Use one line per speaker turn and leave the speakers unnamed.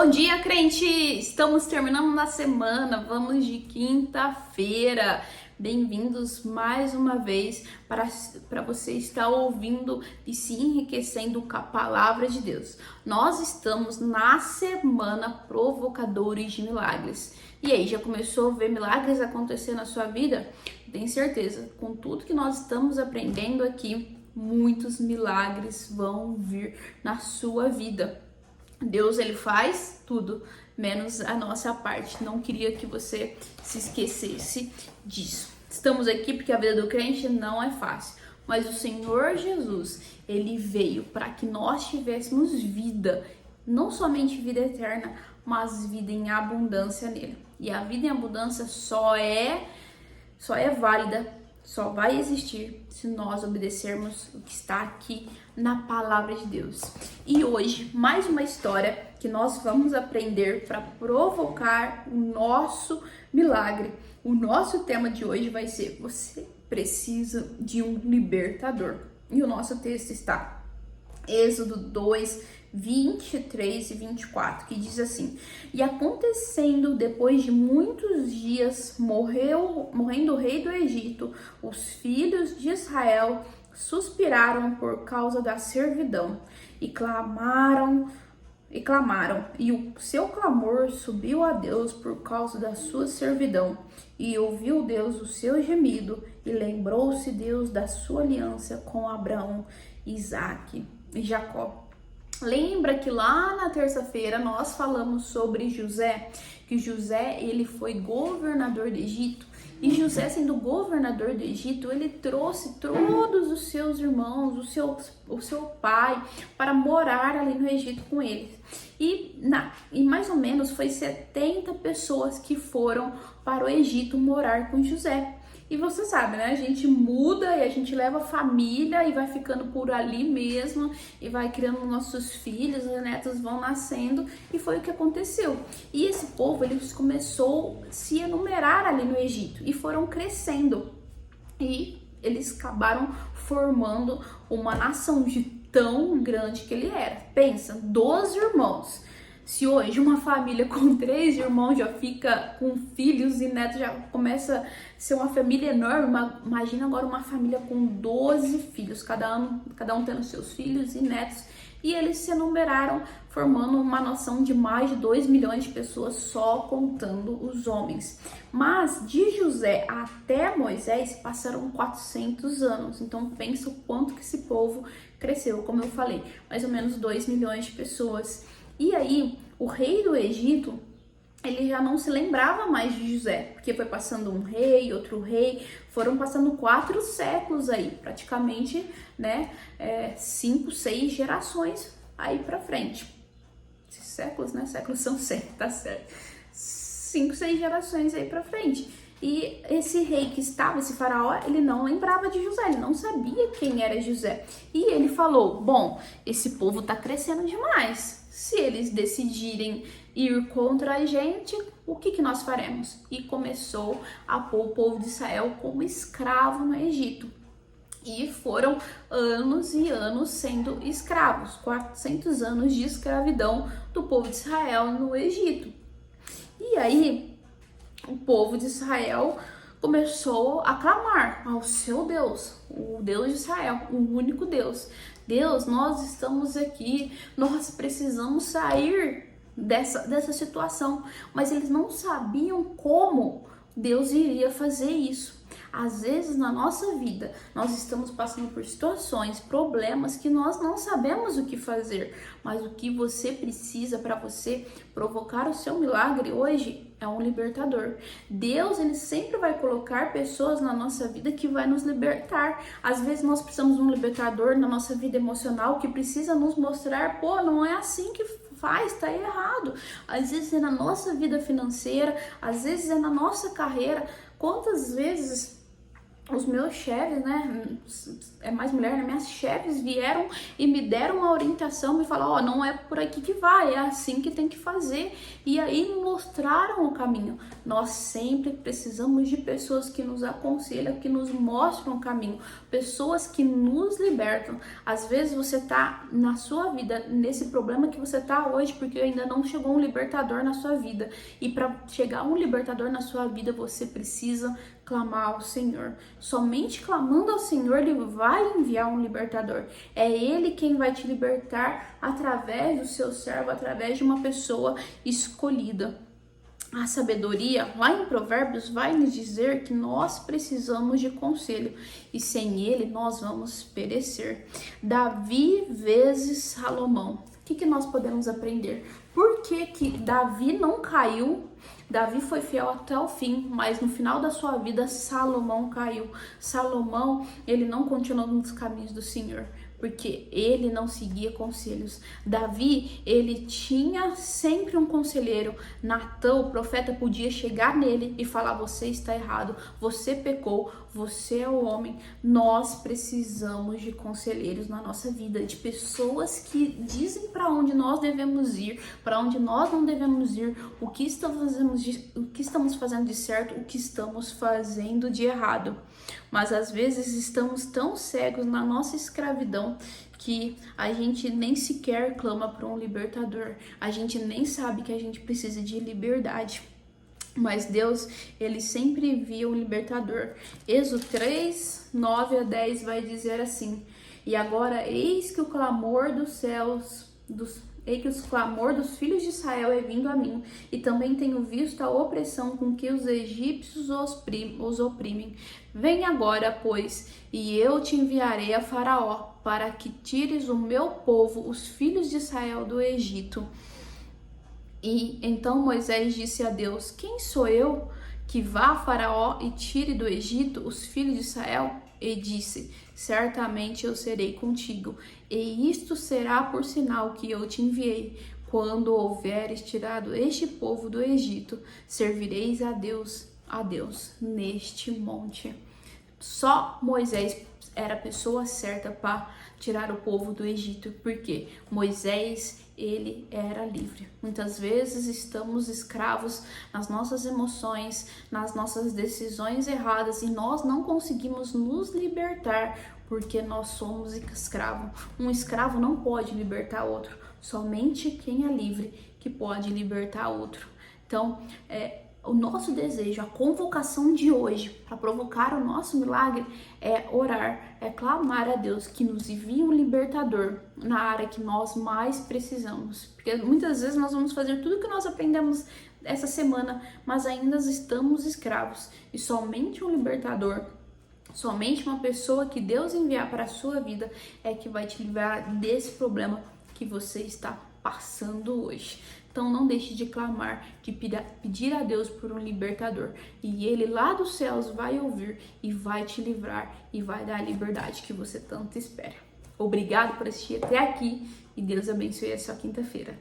Bom dia, crente! Estamos terminando a semana, vamos de quinta-feira. Bem-vindos mais uma vez para você estar ouvindo e se enriquecendo com a palavra de Deus. Nós estamos na semana Provocadores de Milagres. E aí, já começou a ver milagres acontecer na sua vida? Tenho certeza, com tudo que nós estamos aprendendo aqui, muitos milagres vão vir na sua vida. Deus, ele faz tudo, menos a nossa parte. Não queria que você se esquecesse disso. Estamos aqui porque a vida do crente não é fácil, mas o Senhor Jesus, ele veio para que nós tivéssemos vida, não somente vida eterna, mas vida em abundância nele. E a vida em abundância só é válida, só vai existir se nós obedecermos o que está aqui na palavra de Deus. E hoje, mais uma história que nós vamos aprender para provocar o nosso milagre. O nosso tema de hoje vai ser: você precisa de um libertador. E o nosso texto está Êxodo 2, 23 e 24, que diz assim: e acontecendo depois de muitos dias, morrendo o rei do Egito, os filhos de Israel suspiraram por causa da servidão e clamaram, e o seu clamor subiu a Deus por causa da sua servidão, e ouviu Deus o seu gemido, e lembrou-se Deus da sua aliança com Abraão, Isaque e Jacó. Lembra que lá na terça-feira nós falamos sobre José, que José, ele foi governador do Egito, e José, sendo governador do Egito, ele trouxe todos os seus irmãos, o seu pai, para morar ali no Egito com eles. E mais ou menos foi 70 pessoas que foram para o Egito morar com José. E você sabe, né? A gente muda e a gente leva a família e vai ficando por ali mesmo e vai criando nossos filhos, os netos vão nascendo, e foi o que aconteceu. E esse povo, eles começou a se enumerar ali no Egito e foram crescendo. E eles acabaram formando uma nação de tão grande que ele era. Pensa, 12 irmãos. Se hoje uma família com 3 irmãos já fica com filhos e netos, já começa a ser uma família enorme, imagina agora uma família com 12 filhos, cada um tendo seus filhos e netos. E eles se enumeraram, formando uma nação de mais de 2 milhões de pessoas, só contando os homens. Mas de José até Moisés passaram 400 anos. Então pensa o quanto que esse povo cresceu, como eu falei, mais ou menos 2 milhões de pessoas. E aí, o rei do Egito, ele já não se lembrava mais de José, porque foi passando um rei, outro rei, foram passando 4 séculos aí, praticamente, né, 5, 6 gerações aí pra frente. Séculos, né, séculos são 100, tá certo. 5, 6 gerações aí pra frente. E esse rei que estava, esse faraó, ele não lembrava de José, ele não sabia quem era José. E ele falou: bom, esse povo tá crescendo demais. Se eles decidirem ir contra a gente, o que nós faremos? E começou a pôr o povo de Israel como escravo no Egito. E foram anos e anos sendo escravos, 400 anos de escravidão do povo de Israel no Egito. E aí, o povo de Israel começou a clamar ao seu Deus, o Deus de Israel, o único Deus. Deus, nós estamos aqui, nós precisamos sair dessa situação. Mas eles não sabiam como Deus iria fazer isso. Às vezes na nossa vida nós estamos passando por situações, problemas que nós não sabemos o que fazer, mas o que você precisa para você provocar o seu milagre hoje é um libertador. Deus, ele sempre vai colocar pessoas na nossa vida que vai nos libertar. Às vezes nós precisamos de um libertador na nossa vida emocional que precisa nos mostrar: pô, não é assim que faz, tá errado. Às vezes é na nossa vida financeira, às vezes é na nossa carreira. Quantas vezes os meus chefes, né, é mais mulher, né, minhas chefes vieram e me deram uma orientação, me falaram, ó, não é por aqui que vai, é assim que tem que fazer, e aí me mostraram o caminho. Nós sempre precisamos de pessoas que nos aconselham, que nos mostram o caminho, pessoas que nos libertam. Às vezes você tá na sua vida, nesse problema que você tá hoje, porque ainda não chegou um libertador na sua vida, e para chegar um libertador na sua vida, você precisa clamar ao Senhor. Somente clamando ao Senhor, Ele vai enviar um libertador. É Ele quem vai te libertar através do seu servo, através de uma pessoa escolhida. A sabedoria, lá em Provérbios, vai nos dizer que nós precisamos de conselho e sem ele nós vamos perecer. Davi vezes Salomão. O que nós podemos aprender? Por que Davi não caiu? Davi foi fiel até o fim, mas no final da sua vida Salomão caiu. Salomão, ele não continuou nos caminhos do Senhor, porque ele não seguia conselhos. Davi, ele tinha sempre um conselheiro. Natã, o profeta, podia chegar nele e falar: você está errado, você pecou, você é o homem. Nós precisamos de conselheiros na nossa vida, de pessoas que dizem para onde nós devemos ir, para onde nós não devemos ir, o que estamos fazendo de certo, o que estamos fazendo de errado. Mas às vezes estamos tão cegos na nossa escravidão que a gente nem sequer clama por um libertador. A gente nem sabe que a gente precisa de liberdade. Mas Deus, ele sempre envia um libertador. Êxodo 3, 9 a 10 vai dizer assim: e agora eis que o clamor dos céus, Eis que o clamor dos filhos de Israel é vindo a mim, e também tenho visto a opressão com que os egípcios os oprimem. Vem agora, pois, e eu te enviarei a Faraó, para que tires o meu povo, os filhos de Israel, do Egito. E então Moisés disse a Deus: quem sou eu que vá a Faraó e tire do Egito os filhos de Israel? E disse: certamente eu serei contigo, e isto será por sinal que eu te enviei. Quando houveres tirado este povo do Egito, servireis a Deus neste monte. Só Moisés era a pessoa certa para tirar o povo do Egito, porque Moisés, ele era livre. Muitas vezes estamos escravos nas nossas emoções, nas nossas decisões erradas, e nós não conseguimos nos libertar porque nós somos escravos. Um escravo não pode libertar outro, somente quem é livre que pode libertar outro. Então, o nosso desejo, a convocação de hoje para provocar o nosso milagre é orar, é clamar a Deus que nos envie um libertador na área que nós mais precisamos. Porque muitas vezes nós vamos fazer tudo que nós aprendemos essa semana, mas ainda estamos escravos. E somente um libertador, somente uma pessoa que Deus enviar para a sua vida é que vai te livrar desse problema que você está passando hoje. Então não deixe de clamar, de pedir a Deus por um libertador. E Ele lá dos céus vai ouvir e vai te livrar e vai dar a liberdade que você tanto espera. Obrigado por assistir até aqui e Deus abençoe a sua quinta-feira.